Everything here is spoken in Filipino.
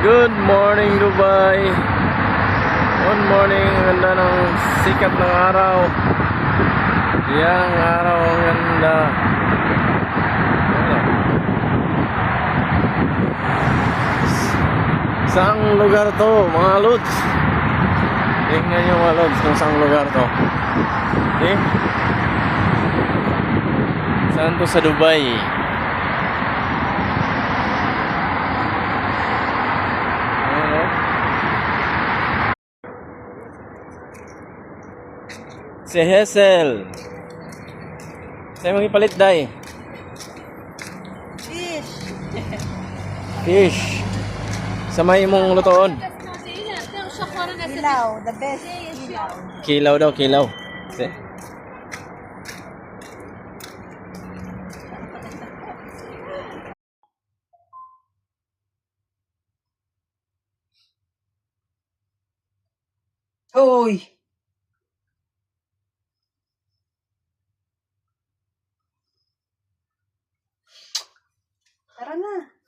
Good morning, Dubai. Good morning. Ang ganda ng sikat ng araw. Yang araw ang ganda. Saang lugar to, mga lods? Tingnan nyo mga lods kung saang lugar to. Okay? Saan to sa Dubai? Si Hazel. Sa'yo magipalit, day. Fish. Sa may mong lutoon. Kilaw, the best kilaw. Kilaw daw, kilaw. Uy! Tara na.